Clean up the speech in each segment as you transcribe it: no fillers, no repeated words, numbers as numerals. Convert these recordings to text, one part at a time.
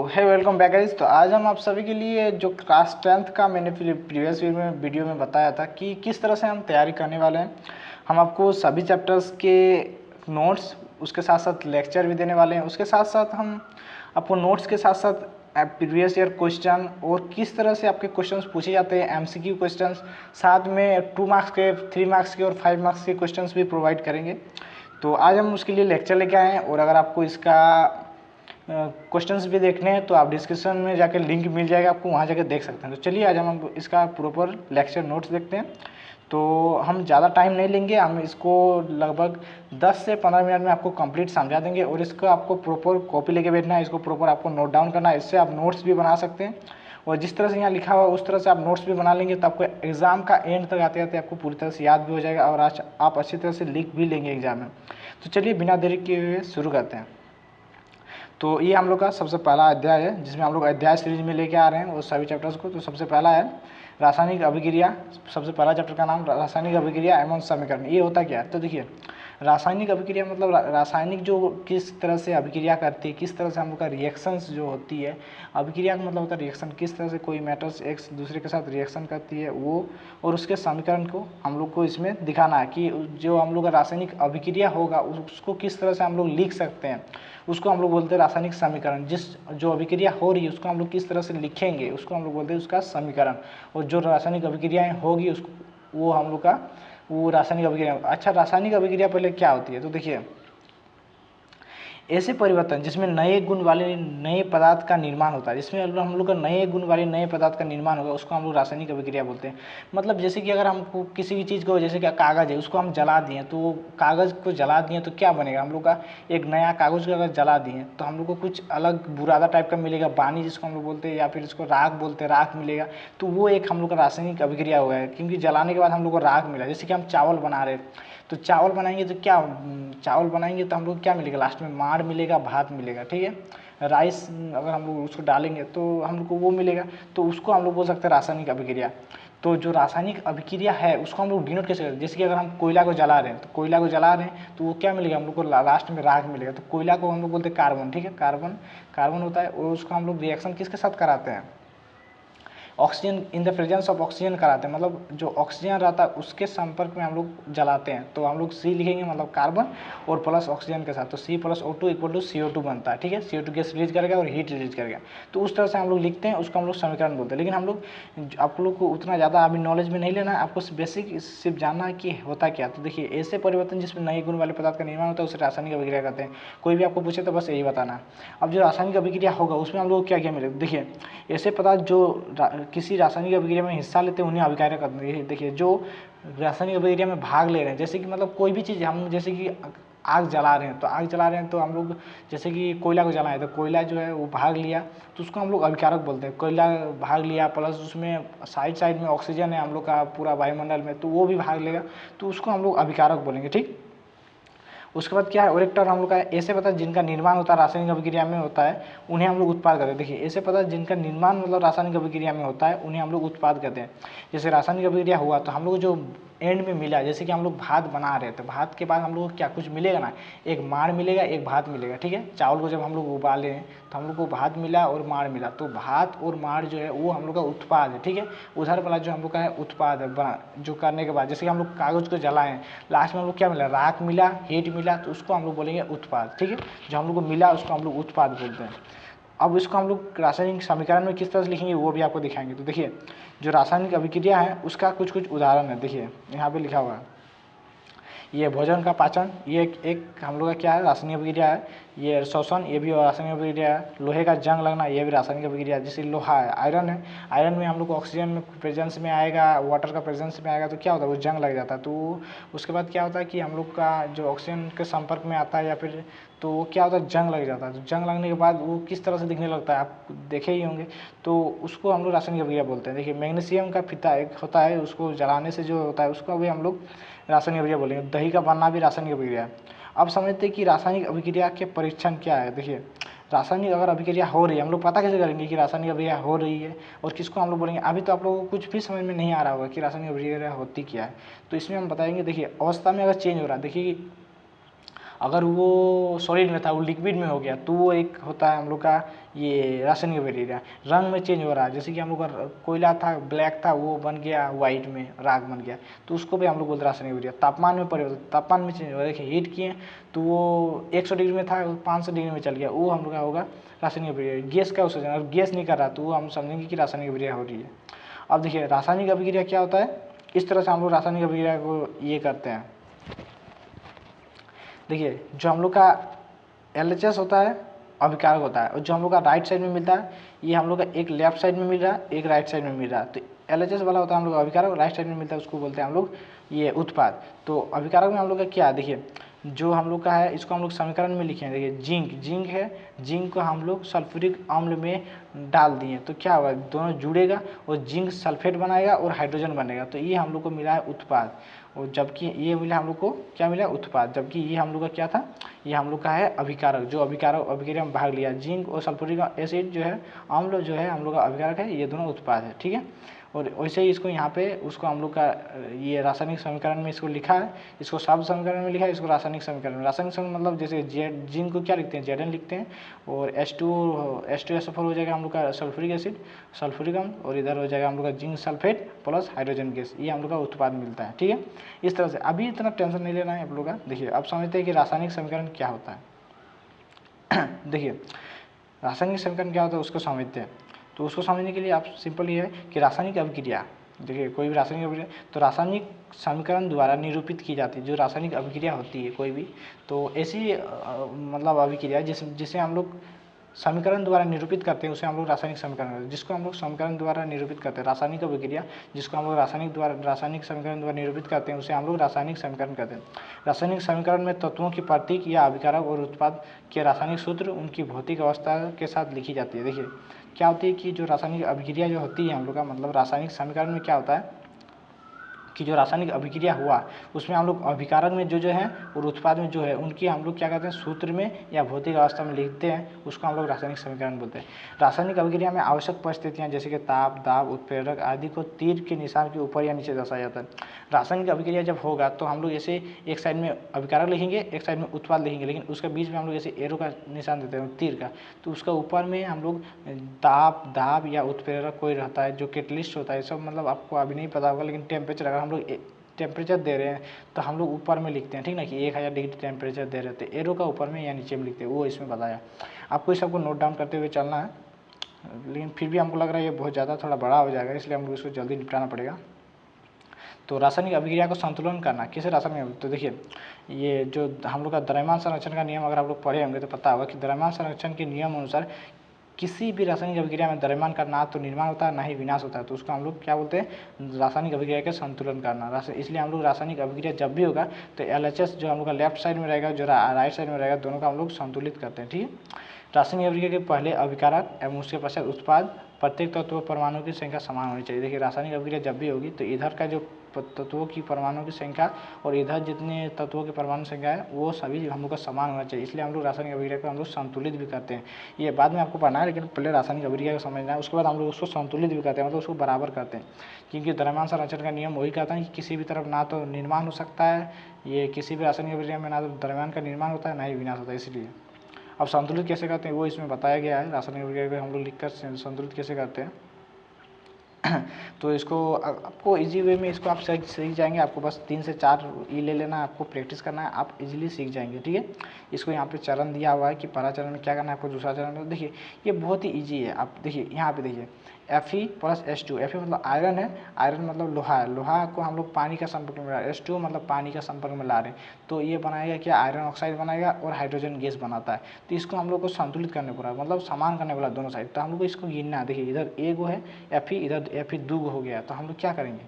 है welcome back guys. तो आज हम आप सभी के लिए जो क्लास 10th का मैंने प्रीवियस वीडियो में बताया था कि किस तरह से हम तैयारी करने वाले हैं। हम आपको सभी चैप्टर्स के नोट्स उसके साथ साथ लेक्चर भी देने वाले हैं। उसके साथ साथ हम आपको नोट्स के साथ साथ प्रीवियस ईयर क्वेश्चन और किस तरह से आपके क्वेश्चंस पूछे जाते हैं, एमसीक्यू क्वेश्चंस, साथ में 2 मार्क्स के, 3 मार्क्स के और 5 मार्क्स के क्वेश्चंस भी प्रोवाइड करेंगे। तो आज हम उसके लिए लेक्चर लेके आए हैं और अगर आपको इसका क्वेश्चंस भी देखने हैं तो आप डिस्क्रिप्शन में जाकर लिंक मिल जाएगा, आपको वहाँ जाकर देख सकते हैं। तो चलिए आज हम इसका प्रॉपर लेक्चर नोट्स देखते हैं। तो हम ज़्यादा टाइम नहीं लेंगे, हम इसको लगभग 10 से 15 मिनट में आपको कंप्लीट समझा देंगे और इसको आपको प्रॉपर कॉपी लेके बैठना है, इसको प्रॉपर आपको नोट डाउन करना है। इससे आप नोट्स भी बना सकते हैं और जिस तरह से यहाँ लिखा हुआ उस तरह से आप नोट्स भी बना लेंगे तो आपको एग्ज़ाम का एंड तक आते आते आपको पूरी तरह से याद भी हो जाएगा और आज आप अच्छी तरह से लिख भी लेंगे एग्जाम में। तो चलिए बिना देरी किए हुए शुरू करते हैं। तो ये हम लोग का सबसे पहला अध्याय है जिसमें हम लोग अध्याय सीरीज में लेके आ रहे हैं वो सभी चैप्टर्स को। तो सबसे पहला है रासायनिक अभिक्रिया। सबसे पहला चैप्टर का नाम रासायनिक अभिक्रिया एवं समीकरण। ये होता क्या है? तो देखिए, रासायनिक अभिक्रिया मतलब रासायनिक जो किस तरह से अभिक्रिया करती है, किस तरह से हम लोग का रिएक्शंस जो होती है। अभिक्रिया का मतलब होता है रिएक्शन, किस तरह से कोई मैटर्स एक दूसरे के साथ रिएक्शन करती है वो, और उसके समीकरण को हम लोग को इसमें दिखाना है कि जो हम लोग का रासायनिक अभिक्रिया होगा उसको किस तरह से हम लोग लिख सकते हैं। उसको हम लोग बोलते हैं रासायनिक समीकरण। जिस जो अभिक्रिया हो रही है उसको हम लोग किस तरह से लिखेंगे उसको हम लोग बोलते हैं उसका समीकरण। और जो रासायनिक अभिक्रियाएँ होगी उसको वो हम लोग का वो रासायनिक अभिक्रिया। अच्छा, रासायनिक अभिक्रिया पहले क्या होती है? तो देखिए, ऐसे परिवर्तन जिसमें नए गुण वाले नए पदार्थ का निर्माण होता है, जिसमें हम लोग का नए गुण वाले नए पदार्थ का निर्माण होगा उसको हम लोग रासायनिक अभिक्रिया बोलते हैं। मतलब जैसे कि अगर हमको किसी भी चीज़ को, जैसे कि कागज़ है उसको हम जला दिए तो कागज़ को जला दिए तो क्या बनेगा? हम लोग का एक नया कागज़ को अगर जला दिए तो हम लोग को कुछ अलग बुरादा टाइप का मिलेगा, बानी जिसको हम लोग बोलते हैं, या फिर इसको राख बोलते हैं, राख मिलेगा। तो वो एक हम लोग का रासायनिक अभिक्रिया हो गया क्योंकि जलाने के बाद हम लोग को राख मिला। जैसे कि हम चावल बना रहे तो चावल बनाएंगे तो क्या, चावल बनाएंगे तो हम लोग क्या मिलेगा? लास्ट में माड़ मिलेगा, भात मिलेगा, ठीक है। राइस अगर हम लोग उसको डालेंगे तो हम लोग को वो मिलेगा। तो उसको हम लोग बोल सकते हैं रासायनिक अभिक्रिया। तो जो रासायनिक अभिक्रिया है उसको हम लोग डिनोट कैसे करते हैं? जैसे कि अगर हम कोयला को जला रहे हैं तो कोयला को जला रहे हैं तो वो क्या मिलेगा? हम लोग को लास्ट में राख मिलेगा। तो कोयला को हम लोग बोलते हैं कार्बन, ठीक है। कार्बन होता है और उसको हम लोग रिएक्शन किसके साथ कराते हैं? Oxygen, in the presence of oxygen कराते हैं। मतलब जो ऑक्सीजन रहता है उसके संपर्क में हम लोग जलाते हैं तो हम लोग सी लिखेंगे, मतलब कार्बन और प्लस ऑक्सीजन के साथ। तो C + O2 = CO2 बनता है, ठीक है। CO2 गैस रिलीज करेगा और हीट रिलीज करेगा। तो उस तरह से हम लोग लिखते हैं, उसको हम लोग समीकरण बोलते हैं। लेकिन हम लोग आप लोग को उतना ज़्यादा अभी नॉलेज में नहीं लेना है, आपको बेसिक सिर्फ जानना है कि होता क्या। तो देखिए, ऐसे परिवर्तन जिसमें नए गुण वाले पदार्थ का निर्माण होता है उसे रासायनिक अभिक्रिया कहते हैं। कोई भी आपको पूछे तो बस यही बताना है। अब जो रासायनिक अभिक्रिया होगा उसमें हम लोग क्या क्या मिलेगा? देखिए, ऐसे पदार्थ जो किसी रासायनिक अभिक्रिया में हिस्सा लेते हैं उन्हें अभिक्रिया करते हैं। देखिए, जो रासायनिक अभिक्रिया में भाग ले रहे हैं, जैसे कि मतलब कोई भी चीज़ हम, जैसे कि आग जला रहे हैं तो आग जला रहे हैं तो हम लोग जैसे कि कोयला को जलाएं तो कोयला जो है वो भाग लिया तो उसको हम लोग अभिकारक बोलते हैं। कोयला भाग लिया प्लस उसमें साइड में ऑक्सीजन है हम लोग का पूरा वायुमंडल में, तो वो भी भाग लेगा तो उसको हम लोग अभिकारक बोलेंगे, ठीक। उसके बाद क्या है? ओरेक्टर हम लोग का ऐसे पदार्थ जिनका निर्माण होता है रासायनिक अभिक्रिया में होता है उन्हें हम लोग उत्पाद कहते हैं। देखिए, ऐसे पदार्थ जिनका निर्माण मतलब रासायनिक अभिक्रिया में होता है उन्हें हम लोग उत्पाद कहते हैं। जैसे रासायनिक अभिक्रिया हुआ तो हम लोग जो एंड में मिला, जैसे कि हम लोग भात बना रहे हैं तो भात के बाद हम लोग को क्या कुछ मिलेगा ना, एक माड़ मिलेगा, एक भात मिलेगा, ठीक है। चावल को जब हम लोग उबाले हैं तो हम लोग को भात मिला और माड़ मिला, तो भात और माड़ जो है वो हम लोग का उत्पाद है, ठीक है। उधर वाला जो हम लोग का है उत्पाद है जो करने के बाद, जैसे कि हम लोग कागज़ को जलाएं, लास्ट में हम लोग क्या मिला? राख मिला, हीट मिला, तो उसको हम लोग बोलेंगे उत्पाद, ठीक है। जो हम लोग को मिला उसको हम लोग उत्पाद बोलते हैं। अब इसको हम लोग रासायनिक समीकरण में किस तरह से लिखेंगे वो भी आपको दिखाएंगे। तो देखिए, जो रासायनिक अभिक्रिया है उसका कुछ उदाहरण है। देखिए यहाँ पे लिखा हुआ है, ये भोजन का पाचन, ये एक हम लोग का क्या है? रासायनिक अभिक्रिया है। ये शोषण, ये भी रासायनिक अभिक्रिया है। लोहे का जंग लगना, ये भी रासायनिक अभिक्रिया है। जैसे लोहा है, आयरन है, आयरन में हम लोग को ऑक्सीजन में प्रेजेंस में आएगा, वाटर का प्रेजेंस में आएगा तो क्या होता है? वो जंग लग जाता है। तो उसके बाद क्या होता है कि हम लोग का जो ऑक्सीजन के संपर्क में आता है या फिर तो वो क्या होता है? जंग लग जाता है। तो जंग लगने के बाद वो किस तरह से दिखने लगता है आप देखे ही होंगे, तो उसको हम लोग रासायनिक अभिक्रिया बोलते हैं। देखिए, मैग्नीशियम का फीता एक होता है, उसको जलाने से जो होता है उसको भी हम लोग रासायनिक अभिक्रिया बोलेंगे। दही का बनना भी रासायनिक अभिक्रिया है। अब समझते हैं कि रासायनिक अभिक्रिया के परीक्षण क्या है। देखिए, रासायनिक अगर अभिक्रिया हो रही है हम लोग पता कैसे करेंगे कि रासायनिक अभिक्रिया हो रही है और किसको हम लोग बोलेंगे? अभी तो आप लोगों को कुछ भी समझ में नहीं आ रहा होगा कि रासायनिक अभिक्रिया होती क्या है, तो इसमें हम बताएंगे। देखिए, अवस्था में अगर चेंज हो रहा है, देखिए अगर वो सॉलिड में था वो लिक्विड में हो गया तो वो एक होता है हम लोग का ये रासायनिक अभिक्रिया। रंग में चेंज हो रहा है, जैसे कि हम लोग का कोयला था ब्लैक था वो बन गया वाइट में, राख बन गया, तो उसको भी हम लोग बोलते हैं रासायनिक अभिक्रिया। तापमान में परिवर्तन, तापमान में चेंज हो रहा है, देखिए हीट किए तो वो 100 डिग्री में था 500 डिग्री में चल गया, वो हम लोग का होगा रासायनिक अभिक्रिया। गैस का उत्सर्जन, अगर गैस नहीं कर रहा तो वो हम समझेंगे कि रासायनिक अभिक्रिया हो रही है। अब देखिए रासायनिक अभिक्रिया क्या होता है, इस तरह से हम लोग रासायनिक अभिक्रिया को ये करते हैं। देखिए जो हम लोग का LHS होता है अभिकारक होता है, और जो हम लोग का राइट साइड में मिलता है ये हम लोग का एक लेफ्ट साइड में मिल रहा है, एक राइट साइड में मिल रहा है। तो LHS वाला होता है हम लोग अभिकारक, राइट साइड में मिलता है उसको बोलते हैं हम लोग ये उत्पाद। तो अभिकारक में हम लोग का क्या है, देखिए जो हम लोग का है इसको हम लोग समीकरण में लिखे हैं। देखिए जिंक है, जिंक को हम लोग सल्फ्यूरिक अम्ल में डाल दिए तो क्या होगा, दोनों जुड़ेगा और जिंक सल्फेट बनाएगा और हाइड्रोजन बनेगा, तो ये हम लोग को मिला है उत्पाद। और जबकि ये मिला हम लोग को क्या मिला, उत्पाद, जबकि ये हम लोग का क्या था, ये हम लोग का है अभिकारक, जो अभिकारक अभिक्रिया में भाग लिया। जिंक और सल्फ्यूरिक एसिड जो है अम्ल जो है हम लोग का अभिकारक है, ये दोनों उत्पाद है, ठीक है। और वैसे ही इसको यहाँ पे उसको हम लोग का ये रासायनिक समीकरण में इसको लिखा है, इसको शब्द समीकरण में लिखा है, इसको रासायनिक समीकरण में। रासायनिक समीकरण मतलब जैसे जिंक को क्या लिखते हैं, Zn लिखते हैं, और H2SO4 हो जाएगा हम लोग का सल्फ्यूरिक एसिड, सल्फ्यूरिक अम्ल, और इधर हो जाएगा हम लोग का zinc sulphate plus hydrogen gas, ये हम लोग का उत्पाद मिलता है, ठीक है। इस तरह से अभी इतना टेंशन नहीं लेना है आप लोग का। देखिए अब समझते हैं कि रासायनिक समीकरण क्या होता है। देखिए रासायनिक समीकरण क्या होता है उसको समझते हैं। तो उसको समझने के लिए आप सिंपल ये है कि रासायनिक अभिक्रिया, देखिए कोई भी रासायनिक अभिक्रिया तो रासायनिक समीकरण द्वारा निरूपित की जाती है। जो रासायनिक अभिक्रिया होती है कोई भी, तो ऐसी मतलब अभिक्रिया जिसे हम लोग समीकरण द्वारा निरूपित करते हैं उसे हम लोग रासायनिक समीकरण कहते हैं। जिसको हम लोग समीकरण द्वारा निरूपित करते हैं रासायनिक अभिक्रिया, जिसको हम लोग रासायनिक समीकरण द्वारा निरूपित करते हैं उसे हम लोग रासायनिक समीकरण कहते हैं। रासायनिक समीकरण में तत्वों की प्रतीक या अभिकारक और उत्पाद के रासायनिक सूत्र उनकी भौतिक अवस्था के साथ लिखी जाती है। देखिए क्या होती है कि जो रासायनिक अभिक्रिया जो होती है हम लोग का मतलब रासायनिक समीकरण में क्या होता है कि जो रासायनिक अभिक्रिया हुआ उसमें हम लोग अभिकारक में जो है और उत्पाद में जो है उनकी हम लोग क्या कहते हैं सूत्र में या भौतिक अवस्था में लिखते हैं, उसको हम लोग रासायनिक समीकरण बोलते हैं। रासायनिक अभिक्रिया में आवश्यक परिस्थितियां जैसे कि ताप, दाब, उत्प्रेरक आदि को तीर के निशान के ऊपर या नीचे दर्शाया जाता है। रासायनिक अभिक्रिया जब होगा तो हम लोग ऐसे एक साइड में अभिकारक लिखेंगे, एक साइड में उत्पाद लिखेंगे, लेकिन उसके बीच में हम लोग ऐसे एरो का निशान देते हैं तीर का, तो उसका ऊपर में हम लोग दाब या उत्प्रेरक कोई रहता है जो कैटलिस्ट होता है। सब मतलब आपको अभी नहीं पता होगा, लेकिन टेम्परेचर अगर हम लोग टेम्परेचर दे रहे हैं तो हम लोग ऊपर में लिखते हैं, ठीक ना, कि 1000 डिग्री टेम्परेचर दे रहे थे, एरो का ऊपर में या नीचे में लिखते हैं, वो इसमें बताया। आपको इस सबको नोट डाउन करते हुए चलना है, लेकिन फिर भी हमको लग रहा है ये बहुत ज़्यादा थोड़ा बड़ा हो जाएगा, इसलिए हमको इसको जल्दी निपटाना पड़ेगा। तो रासायनिक अभिक्रिया को संतुलन करना किसे रासायनिक, तो देखिए ये जो हम लोग का द्रव्यमान संरक्षण का नियम अगर आप लोग पढ़े होंगे तो पता होगा कि द्रव्यमान संरक्षण के नियम अनुसार किसी भी रासायनिक अभिक्रिया में द्रव्यमान का ना तो निर्माण होता है ना ही विनाश होता है, तो उसको हम लोग क्या बोलते हैं, रासायनिक अभिक्रिया का संतुलन करना। इसलिए हम लोग रासायनिक अभिक्रिया जब भी होगा तो LHS जो हम लोग का लेफ्ट साइड में रहेगा, जो राइट साइड में रहेगा, दोनों का हम लोग संतुलित करते हैं, ठीक है। रासायनिक अभिक्रिया के पहले अभिकारक एवं उसके पश्चात उत्पाद प्रत्येक तत्व परमाणु की संख्या समान होनी चाहिए। देखिए रासायनिक अभिक्रिया जब भी होगी तो इधर का जो तत्वों की परमाणु की संख्या और इधर जितने तत्वों की परमाणु संख्या है वो सभी हम लोग का समान होना चाहिए, इसलिए हम लोग रासायनिक अभिक्रिया को हम लोग संतुलित भी करते हैं। ये बाद में आपको पढ़ना है, लेकिन पहले रासायनिक अभिक्रिया को समझना है, उसके बाद हम लोग उसको संतुलित भी करते हैं, मतलब उसको बराबर करते हैं। क्योंकि द्रव्यमान संरक्षण का नियम वही कहता है कि किसी भी तरफ ना तो निर्माण हो सकता है, ये किसी भी रासायनिक अभिक्रिया में ना तो द्रव्यमान का निर्माण होता है ना ही विनाश होता है। इसलिए अब संतुलित कैसे करते हैं वो इसमें बताया गया है, रासायनिक अभिक्रिया को हम लोग लिखकर संतुलित कैसे करते हैं। तो इसको आपको इजी वे में इसको आप सीख जाएंगे, आपको बस 3 से 4 ई ले लेना है, आपको प्रैक्टिस करना है, आप इजीली सीख जाएंगे, ठीक है। इसको यहाँ पे चरण दिया हुआ है कि पहला चरण में क्या करना है आपको, दूसरा चरण में देखिए ये बहुत ही इजी है। आप देखिए यहाँ पे देखिए Fe + H2, Fe मतलब आयरन है, आयरन मतलब लोहा है, लोहा को हम लोग पानी का संपर्क में ला रहे हैं, H2 मतलब पानी का संपर्क में ला रहे हैं, तो ये बनाएगा क्या, आयरन ऑक्साइड बनाएगा और हाइड्रोजन गैस बनाता है। तो इसको हम लोग को संतुलित करने पड़ा, मतलब समान करने वाला दोनों साइड, तो हम लोग को इसको गिनना है। देखिए इधर एक गो है Fe, इधर Fe 2 गो हो गया, तो हम लोग क्या करेंगे,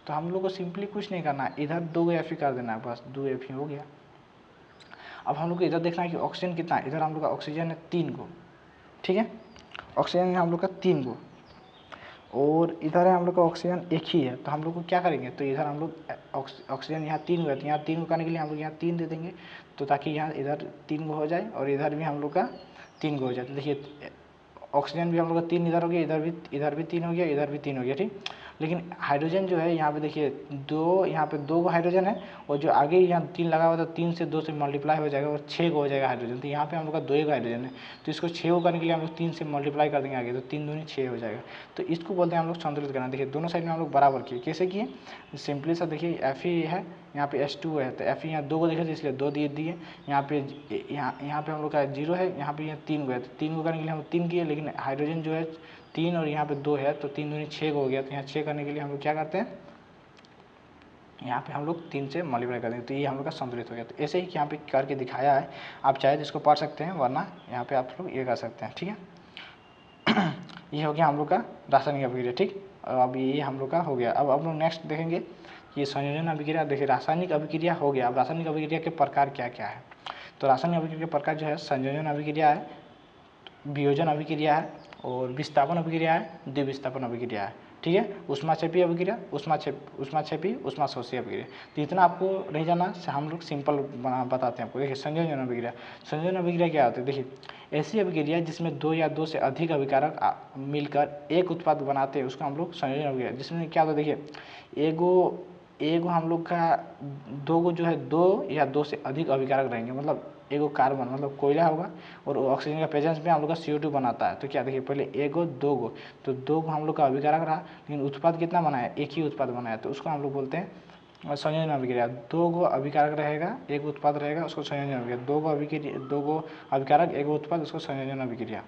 तो हम लोग को सिंपली कुछ नहीं करना है, इधर 2 गो Fe कर देना है, बस 2 Fe हो गया। अब हम लोग को इधर देखना है कि ऑक्सीजन कितना है, इधर हम लोग का ऑक्सीजन है 3 गो, ठीक है, ऑक्सीजन है हम लोग का 3 गो, और इधर है हम लोग का ऑक्सीजन एक ही है, तो हम लोग को क्या करेंगे, तो इधर हम लोग ऑक्सीजन यहाँ 3 गो है, तो यहाँ 3 गो करने के लिए हम लोग यहाँ 3 दे देंगे, तो ताकि यहाँ इधर 3 गो हो जाए और इधर भी हम लोग का 3 गो हो जाए। तो देखिए ऑक्सीजन भी हम लोग का 3 इधर हो गया, इधर भी 3 हो गया, इधर भी 3 हो गया, ठीक। लेकिन हाइड्रोजन जो है यहाँ पे देखिए दो, यहाँ पे 2 हाइड्रोजन है और जो आगे यहाँ 3 लगा हुआ था 3 से 2 से मल्टीप्लाई हो जाएगा और 6 हो जाएगा हाइड्रोजन। तो यहाँ पे हम लोग का 2 एक हाइड्रोजन है, तो इसको 6 को करने के लिए हम लोग 3 से मल्टीप्लाई कर देंगे आगे, तो 3 दूनी 6 हो जाएगा। तो इसको बोलते हैं हम लोग संतुलित करना। देखिए दोनों साइड में हम लोग बराबर किए, कैसे किए, सिंपली सा देखिए Fe है, यहाँ पे H2 है, तो Fe यहाँ 2 को देखे थे इसलिए 2 दिए, यहाँ पे यहाँ पे हम लोग का 0 है, यहाँ पे 3 को है, तो 3 को करने के लिए हम 3 किए, लेकिन हाइड्रोजन जो है 3 और यहाँ पे 2 है, तो 3 दूनी 6 हो गया। तो यहाँ 6 करने के लिए हम लोग क्या करते हैं, यहाँ पे हम लोग 3 से मल्टीप्लाई कर देंगे, तो ये हम लोग का संतुलित हो गया। तो ऐसे ही यहाँ पे करके दिखाया है, आप चाहे तो इसको पढ़ सकते हैं, वरना यहाँ पे आप लोग ये कर सकते हैं, ठीक है। ये हो गया हम लोग का रासायनिक अभिक्रिया, ठीक। अब ये हम लोग का हो गया। अब लोग नेक्स्ट देखेंगे ये संयोजन अभिक्रिया। देखिए रासायनिक अभिक्रिया हो गया। अब रासायनिक अभिक्रिया के प्रकार क्या क्या है, तो रासायनिक अभिक्रिया के प्रकार जो है संयोजन अभिक्रिया है, वियोजन अभिक्रिया है और विस्थापन अभिक्रिया है, द्विविस्थापन अभिक्रिया है, ठीक है। ऊष्माक्षेपी अभिक्रिया, ऊष्माक्षेपी ऊष्माशोषी अभिक्रिया। तो इतना आपको नहीं जाना, हम लोग सिंपल बताते हैं आपको। देखिए संयोजन अभिक्रिया, संयोजन अभिक्रिया क्या होती है, देखिए ऐसी अभिक्रिया जिसमें 2 या 2 से अधिक अभिकारक मिलकर एक उत्पाद बनाते हैं उसको हम लोग संयोजन अभिक्रिया। जिसमें क्या होता है, देखिए एगो हम लोग का 2 को जो है 2 या 2 से अधिक अभिकारक रहेंगे, मतलब एगो कार्बन मतलब कोयला होगा और ऑक्सीजन का प्रेजेंस में हम लोग का CO2 बनाता है। तो क्या देखिए पहले एगो 2 गो, तो 2 को हम लोग का अभिकारक रहा, लेकिन उत्पाद कितना बनाया, एक ही उत्पाद बनाया, तो उसको हम लोग बोलते हैं संयोजन अभिक्रिया। 2 गो अभिकारक रहेगा, एक उत्पाद रहेगा, उसको संयोजन अभिक्रिया। 2 गो अभिकारक एगो उत्पाद, उसको संयोजन अभिक्रिया।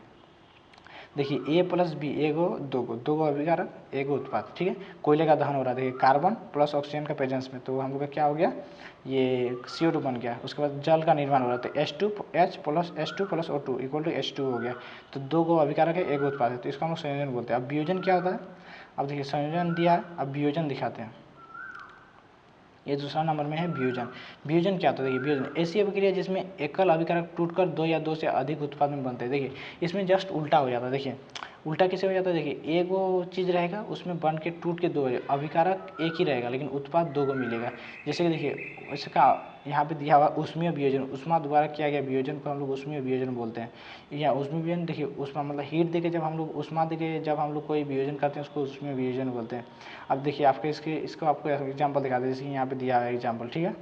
देखिए A+B एगो 2 गो अभिकारक एगो उत्पाद, ठीक है। कोयले का दहन हो रहा है, देखिए कार्बन प्लस ऑक्सीजन का प्रेजेंस में, तो हम लोग का क्या हो गया, ये CO2 बन गया। उसके बाद जल का निर्माण हो रहा है, तो H2 plus O2 equal to H2 हो गया। तो 2 गो अभिकारक है एगो उत्पाद है, तो इसको हम लोग संयोजन बोलते हैं। अब वियोजन क्या होता है, अब देखिए संयोजन दिया है, अब वियोजन दिखाते हैं। ये दूसरा नंबर में है वियोजन। वियोजन क्या होता है, देखिए वियोजन ऐसी अभिक्रिया जिसमें एकल अभिकारक टूटकर 2 या 2 से अधिक उत्पाद में बनते हैं। देखिए इसमें जस्ट उल्टा हो जाता है, देखिए उल्टा कैसे हो जाता है, देखिए एक वो चीज़ रहेगा उसमें बन के टूट के 2 अभिकारक एक ही रहेगा, लेकिन उत्पाद 2 को मिलेगा। जैसे कि देखिए इसका यहाँ पे दिया हुआ ऊष्मीय वियोजन, ऊष्मा द्वारा किया गया वियोजन को हम लोग ऊष्मीय वियोजन बोलते हैं। या ऊष्मीय वियोजन देखिए ऊष्मा मतलब हीट देके जब हम लोग ऊष्मा देके जब हम लोग कोई वियोजन करते हैं उसको ऊष्मीय वियोजन बोलते हैं। अब देखिए आपके इसको आपको एग्जाम्पल दिखा दें, जैसे यहाँ पे दिया हुआ है एग्जाम्पल, ठीक है।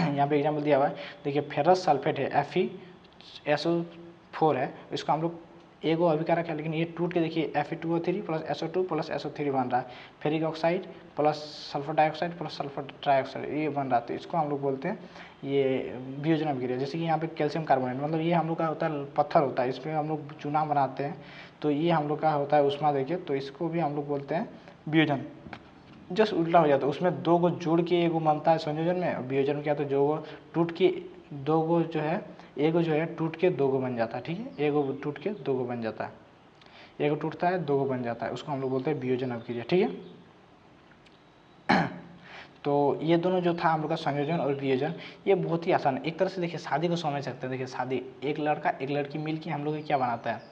यहाँ पे एग्जाम्पल दिया हुआ है, देखिए फेरस सल्फेट है FeSO4 है, इसको हम लोग एगो अभिकारक है, लेकिन ये टूट के देखिए Fe2O3 plus SO2 plus SO3 बन रहा है। Ferric oxide plus sulphur dioxide plus sulphur trioxide ये बन रहा है, तो इसको हम लोग बोलते हैं ये वियोजन अभिक्रिया। जैसे कि यहाँ पे कैल्शियम कार्बोनेट, मतलब ये हम लोग का होता है पत्थर होता है, इसमें हम लोग चूना बनाते हैं, तो ये हम लोग का होता है ऊष्मा देखिए, तो इसको भी हम लोग बोलते हैं वियोजन। जस्ट उल्टा हो जाता है, उसमें 2 को जोड़ के एगो बनता है संयोजन में, वियोजन में क्या तो जो टूट के 2 को जो है एगो जो है टूट के 2 को बन जाता है, ठीक है। एगो टूट के 2 को बन जाता है, एगो टूटता है 2 को बन जाता है, उसको हम लोग बोलते हैं वियोजन अभिक्रिया, ठीक है। तो ये दोनों जो था हम लोग का संयोजन और वियोजन, ये बहुत ही आसान है। एक तरह से देखिए शादी को समझ सकते हैं। देखिए शादी, एक लड़का एक लड़की मिल के हम लोग क्या बनाता है,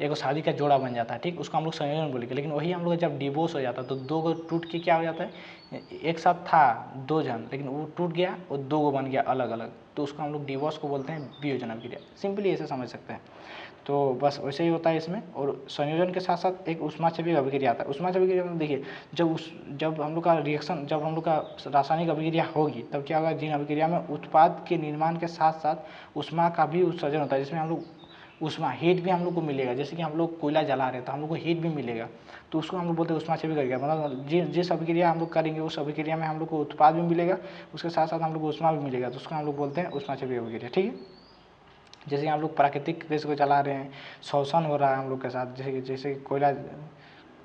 एक शादी का जोड़ा बन जाता है, ठीक, उसको हम लोग संयोजन बोलेंगे। लेकिन वही हम लोग जब डिवोर्स हो जाता है तो 2 को टूट के क्या हो जाता है, एक साथ था 2 जन, लेकिन वो टूट गया और 2 को बन गया अलग अलग, तो उसको हम लोग डिवोर्स को बोलते हैं वियोजन अभिक्रिया। सिंपली ऐसे समझ सकते हैं। तो बस वैसे ही होता है इसमें। और संयोजन के साथ साथ एक ऊष्माक्षेपी अभिक्रिया आता है। ऊष्माक्षेपी अभिक्रिया में देखिए जब हम लोग का रिएक्शन, जब हम लोग का रासायनिक अभिक्रिया होगी तब क्या होगा, जिन अभिक्रिया में उत्पाद के निर्माण के साथ साथ ऊष्मा का भी उत्सर्जन होता है, जिसमें हम लोग ऊष्मा हीट भी हम लोग को मिलेगा। जैसे कि हम लोग कोयला जला रहे हैं तो हम लोग को हीट भी मिलेगा, तो उसको हम लोग बोलते हैं ऊष्माक्षेपी अभिक्रिया। मतलब जिस अभिक्रिया हम लोग करेंगे उस अभिक्रिया में हम लोग को उत्पाद भी मिलेगा, उसके साथ साथ हम लोग को ऊष्मा भी मिलेगा, तो उसको हम लोग बोलते हैं ऊष्माक्षेपी अभिक्रिया, ठीक है। जैसे हम लोग प्राकृतिक गैस को जला रहे हैं, शोषण हो रहा है हम लोग के साथ, जैसे कोयला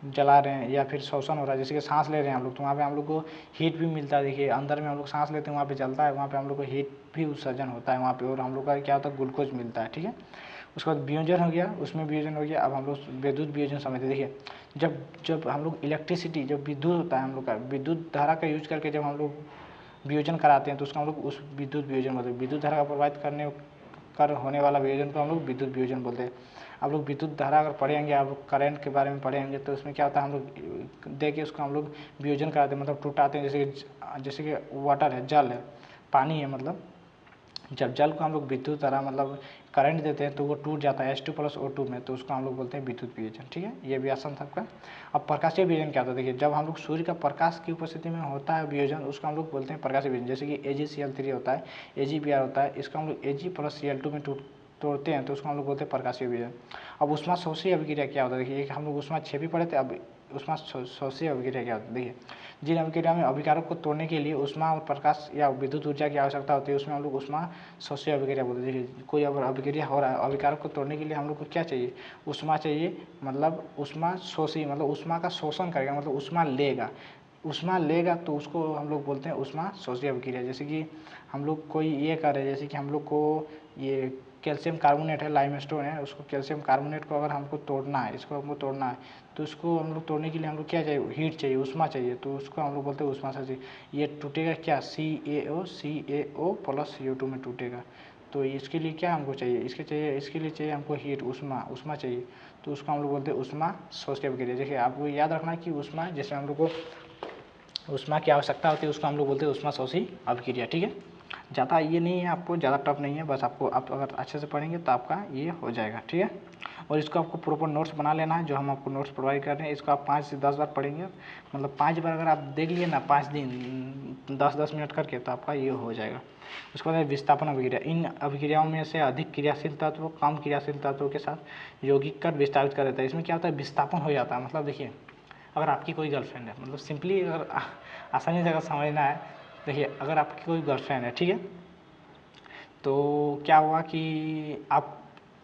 जला रहे हैं या फिर शोषण हो रहा है, जैसे कि सांस ले रहे हैं हम लोग, तो वहाँ पे हम लोग को हीट भी मिलता है। देखिए अंदर में हम लोग सांस लेते हैं, वहाँ पे जलता है, वहाँ पे हम लोग को हीट भी उत्सर्जन होता है वहाँ पे, और हम लोग का क्या होता है, ग्लूकोज मिलता है, ठीक है। उसके बाद वियोजन हो गया, उसमें वियोजन हो गया। अब हम लोग विद्युत वियोजन समझते हैं। देखिए जब हम लोग इलेक्ट्रिसिटी, जब विद्युत होता है हम लोग का, विद्युत धारा का यूज करके जब हम लोग वियोजन कराते हैं तो उसका हम लोग उस विद्युत वियोजन बोलते हैं। विद्युत धारा का प्रभावित कर होने वाला वियोजन को हम लोग विद्युत वियोजन बोलते हैं। आप लोग विद्युत धारा अगर पढ़ेंगे, आप करंट के बारे में पढ़ेंगे, तो उसमें क्या होता है, हम लोग दे के उसको हम लोग वियोजन कराते हैं, मतलब टूटाते हैं। जैसे कि वाटर है, जल है, पानी है, मतलब जब जल को हम लोग विद्युत धारा मतलब करंट देते हैं तो वो टूट जाता है H2+O2 में, तो उसको हम लोग बोलते हैं विद्युत वियोजन। ठीक है, ये भी आसान था आपका। अब प्रकाशीय वियोजन क्या होता है, देखिए जब हम लोग सूर्य का प्रकाश की उपस्थिति में होता है वियोजन, उसको हम लोग बोलते हैं प्रकाशीय वियोजन। जैसे कि AgCl3 होता है, AgBr होता है, इसको हम लोग Ag+Cl2 में तोड़ते हैं तो उसको हम लोग बोलते हैं प्रकाशीय वियोजन। अब उष्मा शोषी अभिक्रिया क्या होता है, देखिए हम लोग उष्मा छेपी पढ़े थे, अब उष्मा शोषी अभिक्रिया क्या होती है। देखिए जिन अभिक्रिया में अभिकारक को तोड़ने के लिए उष्मा और प्रकाश या विद्युत ऊर्जा की आवश्यकता होती है उसमें हम लोग उष्मा शोषी अभिक्रिया बोलते हैं। देखिए कोई अगर अभिक्रिया हो रहा है, अभिकारक को तोड़ने के लिए हम लोग को क्या चाहिए, उष्मा चाहिए, मतलब उष्मा शोषी मतलब उष्मा का शोषण करेगा, मतलब उष्मा लेगा तो उसको हम लोग बोलते हैं उष्मा शोषी अभिक्रिया। जैसे कि हम लोग कोई ये कर रहे हैं, जैसे कि हम लोग को ये कैल्शियम कार्बोनेट है, लाइमस्टोन है, उसको कैल्शियम कार्बोनेट को अगर हमको तोड़ना है, इसको हमको तोड़ना है तो उसको हम लोग तोड़ने के लिए हम लोग क्या चाहिए, हीट चाहिए, उष्मा चाहिए, तो उसको हम लोग बोलते हैं उष्मा शोषी। ये टूटेगा क्या, CaO+CO2 में टूटेगा, तो इसके लिए क्या हमको चाहिए, इसके लिए चाहिए हमको हीट, उष्मा चाहिए, तो उसको हम लोग बोलते हैं उष्मा शोषी अभिक्रिया। देखिए आपको याद रखना कि उष्मा, जैसे हम लोग को उष्मा की आवश्यकता होती है उसको हम लोग बोलते हैं उष्मा शोषी अभिक्रिया। ठीक है, ज़्यादा ये नहीं है, आपको ज़्यादा टफ नहीं है, बस आपको आप अगर अच्छे से पढ़ेंगे तो आपका ये हो जाएगा। ठीक है, और इसको आपको प्रॉपर नोट्स बना लेना है, जो हम आपको नोट्स प्रोवाइड कर रहे हैं, इसको आप 5 से 10 बार पढ़ेंगे, मतलब 5 बार अगर आप देख लिए ना 5 दिन 10-10 मिनट करके, तो आपका ये हो जाएगा। उसके बाद विस्थापन अभिक्रिया, इन अभिक्रियाओं में से अधिक क्रियाशील तत्व कम क्रियाशील तत्वों के साथ यौगिक कर विस्थापित कर देता है। इसमें क्या होता है, विस्थापन हो जाता है। मतलब देखिए अगर आपकी कोई गर्लफ्रेंड है, मतलब सिंपली अगर आसानी से अगर समझना है, देखिए अगर आपकी कोई गर्लफ्रेंड है, ठीक है, तो क्या हुआ कि आप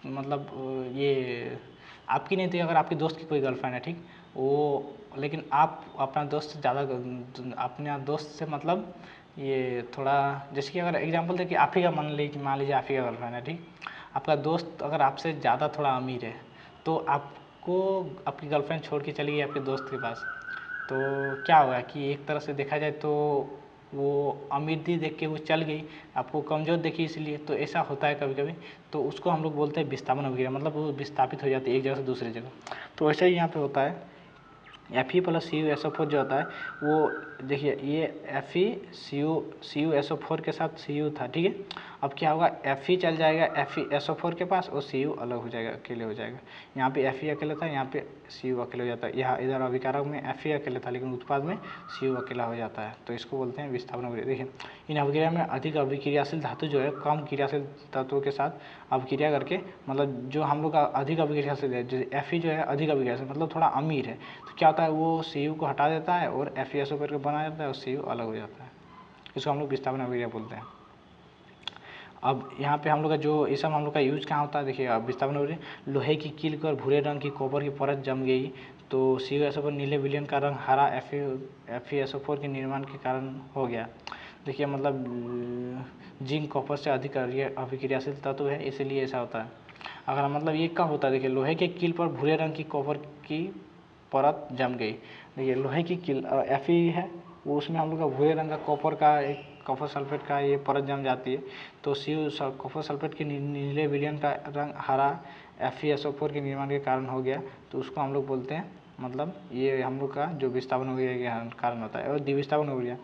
मतलब ये आपकी नहीं थी, अगर आपके दोस्त की कोई गर्लफ्रेंड है, ठीक, वो लेकिन आप अपना दोस्त ज़्यादा अपने दोस्त से मतलब ये थोड़ा, जैसे कि अगर एग्जांपल दे कि आप ही का मान लीजिए आप ही का गर्लफ्रेंड है, ठीक, आपका दोस्त अगर आपसे ज़्यादा थोड़ा अमीर है तो आपको आपकी गर्लफ्रेंड छोड़ के चली गई आपके दोस्त के पास, तो क्या होगा कि एक तरह से देखा जाए तो वो अमीरी देख के वो चल गई, आपको कमज़ोर देखी इसलिए, तो ऐसा होता है कभी कभी, तो उसको हम लोग बोलते हैं विस्थापन अभिक्रिया, मतलब वो विस्थापित हो जाती है एक जगह से दूसरी जगह। तो ऐसा ही यहाँ पे होता है। Fe+CuSO4 जो होता है वो देखिए ये Fe CuSO4 के साथ Cu था, ठीक है, अब क्या होगा Fe चल जाएगा FeSO4 के पास और Cu अलग हो जाएगा, अकेले हो जाएगा। यहाँ पे Fe अकेला था, यहाँ पे Cu अकेले हो जाता है, यहाँ इधर अभिकारक में Fe अकेले था लेकिन उत्पाद में Cu अकेला हो जाता है, तो इसको बोलते हैं विस्थापन अभिक्रिया। देखिए इन अभिक्रिया में अधिक अभिक्रियाशील धातु जो है कम क्रियाशील तत्वों के साथ अभिक्रिया करके, मतलब जो हम लोग का अधिक अभिक्रियाशील है, जैसे Fe जो है अधिक अभिक्रियाशील मतलब थोड़ा अमीर है, तो क्या होता है वो Cu को हटा देता है और FeSO4 को बना देता है और Cu अलग हो जाता है, इसको हम लोग विस्थापन अभिक्रिया बोलते हैं। अब यहाँ पे हम लोग का जो ये सब हम लोग का यूज कहाँ होता है, देखिए अब विस्थापन अभिक्रिया, लोहे की कील पर भूरे रंग की कॉपर की परत जम गई तो CuSO4 नीले विलयन का रंग हरा FeSO4 के निर्माण के कारण हो गया। देखिए मतलब जिंक कॉपर से अधिक अभिक्रियाशील तत्व है इसलिए ऐसा होता है। अगर मतलब ये कब होता है, देखिए लोहे के कील पर भूरे रंग की कॉपर की परत जम गई, देखिए लोहे की कील Fe है वो, उसमें हम लोग का भूरे रंग का कॉपर का एक कॉपर सल्फेट का ये परत जम जाती है, तो कॉपर सल्फेट के नीले विलयन का रंग हरा FeSO4 के निर्माण के कारण हो गया, तो उसको हम लोग बोलते हैं, मतलब ये हम लोग का जो विस्थापन अभिक्रिया के कारण होता है। और द्विविस्थापन अभिक्रिया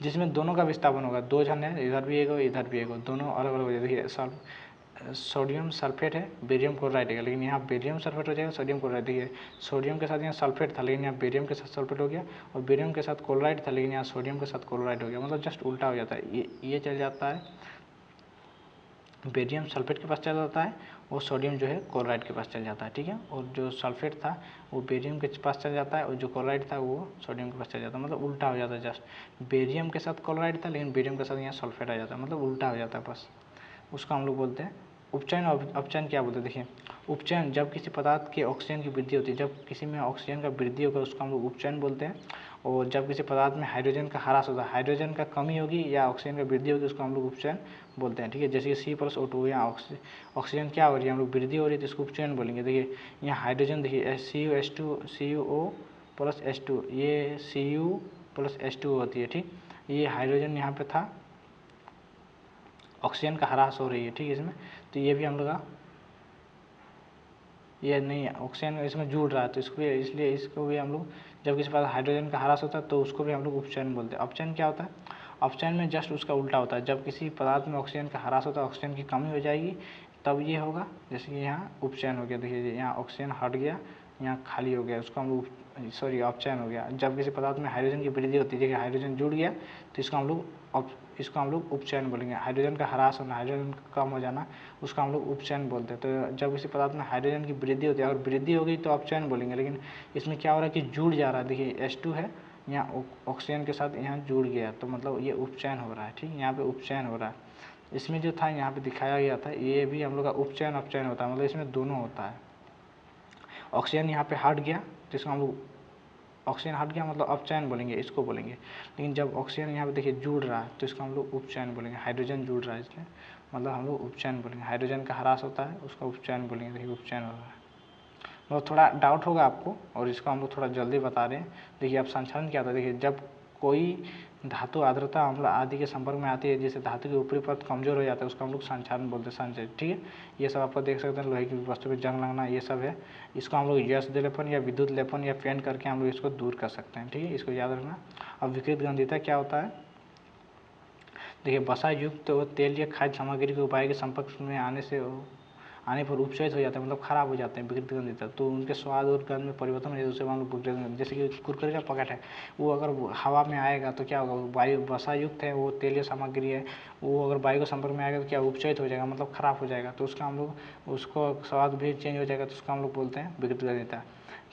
जिसमें दोनों का विस्थापन होगा, दो जन है, इधर भी एक इधर भी एक, दोनों अलग अलग हो जाए। देखिए सोडियम सल्फेट है, बेरियम क्लोराइड है, लेकिन यहाँ बेरियम सल्फेट हो जाएगा, सोडियम क्लोराइड। देखिए सोडियम के साथ यहाँ सल्फेट था लेकिन यहाँ बेरियम के साथ सल्फेट हो गया, और बेरियम के साथ क्लोराइड था लेकिन यहाँ सोडियम के साथ क्लोराइड हो गया, मतलब जस्ट उल्टा हो जाता है, ये चल जाता है, बेरियम सल्फेट के पास चल जाता है और सोडियम जो है क्लोराइड के पास चल जाता है, ठीक है, और जो सल्फेट था वो बेरियम के पास चल जाता है और जो क्लोराइड था वो सोडियम के पास चल जाता है, मतलब उल्टा हो जाता है। जस्ट बेरियम के साथ क्लोराइड था लेकिन बेरियम के साथ यहाँ सल्फेट आ जाता है, मतलब उल्टा हो जाता है बस, उसको हम लोग बोलते हैं उपचयन। अपचयन क्या बोलते हैं, देखिए उपचयन जब किसी पदार्थ के ऑक्सीजन की वृद्धि होती है, जब किसी में ऑक्सीजन का वृद्धि होगा उसको हम लोग उपचयन बोलते हैं, और जब किसी पदार्थ में हाइड्रोजन का ह्रास होता है, हाइड्रोजन का कमी होगी या ऑक्सीजन का वृद्धि होगी उसको हम लोग उपचयन बोलते हैं, ठीक है। जैसे कि C+O2 या ऑक्सीजन क्या हो रही है, हम लोग वृद्धि हो रही है तो इसको उपचयन बोलेंगे। देखिए यहाँ हाइड्रोजन देखिए CuO+H2 ये Cu+H2 होती है, ठीक, ये हाइड्रोजन यहाँ पे था, ऑक्सीजन का ह्रास हो रही है, ठीक है इसमें, तो ये भी हम लोग का ये नहीं है, ऑक्सीजन इसमें जुड़ रहा है तो इसको भी, इसलिए इसको भी हम लोग जब किसी पास हाइड्रोजन का ह्रास होता है तो उसको भी हम लोग उपचयन बोलते हैं। अपचयन क्या होता है, अपचयन में जस्ट उसका उल्टा होता है, जब किसी पदार्थ में ऑक्सीजन का ह्रास होता है, ऑक्सीजन की कमी हो जाएगी, तब ये होगा। जैसे कि यहाँ उपचयन हो गया, देखिए यहाँ ऑक्सीजन हट गया, यहाँ खाली हो गया, उसको हम लोग अपचयन हो गया। जब किसी पदार्थ में हाइड्रोजन की वृद्धि होती है, देखिए हाइड्रोजन जुड़ गया, तो इसको हम लोग उपचयन बोलेंगे। हाइड्रोजन का ह्रास होना, हाइड्रोजन कम हो जाना, उसका हम लोग उपचयन बोलते हैं। तो जब किसी पदार्थ में हाइड्रोजन की वृद्धि होती है, अगर वृद्धि हो गई तो अपचयन बोलेंगे। लेकिन इसमें क्या हो रहा है कि जुड़ जा रहा है, देखिए H2 है, यहाँ ऑक्सीजन के साथ यहाँ जुड़ गया, तो मतलब ये उपचयन हो रहा है। ठीक, यहाँ पे उपचयन हो रहा है। इसमें जो था यहाँ पे दिखाया गया था, ये भी हम लोग का उपचयन अपचयन होता है, मतलब इसमें दोनों होता है। ऑक्सीजन यहाँ पे हट गया, जिसको हम लोग ऑक्सीजन हट गया मतलब अपचयन बोलेंगे, इसको बोलेंगे। लेकिन जब ऑक्सीजन यहाँ पे देखिए जुड़ रहा है, तो इसको हम लोग उपचयन बोलेंगे। हाइड्रोजन जुड़ रहा है इसमें, मतलब हम लोग उपचयन बोलेंगे। हाइड्रोजन का ह्रास होता है, उसका उपचयन बोलेंगे। देखिए उपचयन हो रहा है, मतलब थोड़ा डाउट होगा आपको, और इसको हम लोग थोड़ा जल्दी बता रहे हैं। देखिए अब संचरण क्या होता है, देखिए जब कोई धातु आर्द्रता अम्ल आदि के संपर्क में आती है, जैसे धातु के ऊपरी परत कमजोर हो जाता है, उसको हम लोग संचरण बोलते हैं, संचय। ठीक है, ये सब आपको देख सकते हैं, लोहे की वस्तु पर जंग लगना, ये सब है। इसको हम लोग यश लेपन या विद्युत लेपन या पेंट करके हम लोग इसको दूर कर सकते हैं। ठीक है, इसको याद रखना। अब विकृत गंधिता क्या होता है, देखिए वसा युक्त तो तेल या खाद्य सामग्री के उपाय के संपर्क में आने पर उपचयित हो जाते हैं, मतलब खराब हो जाते हैं, विकृत गंधित, तो उनके स्वाद और गंध में परिवर्तन हो जाता है, उसे हम लोग विकृत गंध। जैसे कि कुरकुरे का पैकेट है, वो अगर हवा में आएगा तो क्या होगा, वायु वसा युक्त है, वो तेलीय सामग्री है, वो अगर वायु के संपर्क में आएगा तो क्या उपचयित हो जाएगा, मतलब खराब हो जाएगा, तो उसका हम लोग उसको स्वाद भी चेंज हो जाएगा, तो उसका हम लोग बोलते हैं विकृत गंधिता।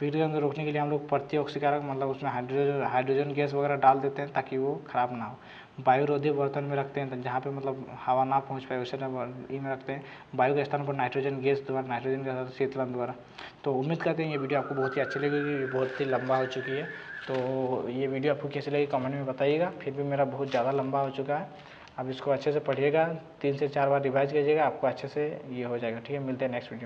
विकृत गंध रोकने के लिए हम लोग प्रतिऑक्सीकारक, मतलब उसमें हाइड्रोजन गैस वगैरह डाल देते हैं ताकि वो खराब ना हो। वायुरोधी बर्तन में रखते हैं, जहाँ पे मतलब हवा ना पहुँच पाए वैसे में रखते हैं। वायु के स्थान पर नाइट्रोजन गैस द्वारा, नाइट्रोजन के साथ शीतलन द्वारा। तो उम्मीद करते हैं ये वीडियो आपको बहुत ही अच्छी लगेगी, बहुत ही लंबा हो चुकी है। तो ये वीडियो आपको कैसी लगी कमेंट में बताइएगा। फिर भी मेरा बहुत ज़्यादा लंबा हो चुका है, अब इसको अच्छे से पढ़िएगा, 3 से 4 बार रिवाइज कीजिएगा, आपको अच्छे से ये हो जाएगा। ठीक है, मिलते हैं नेक्स्ट वीडियो में।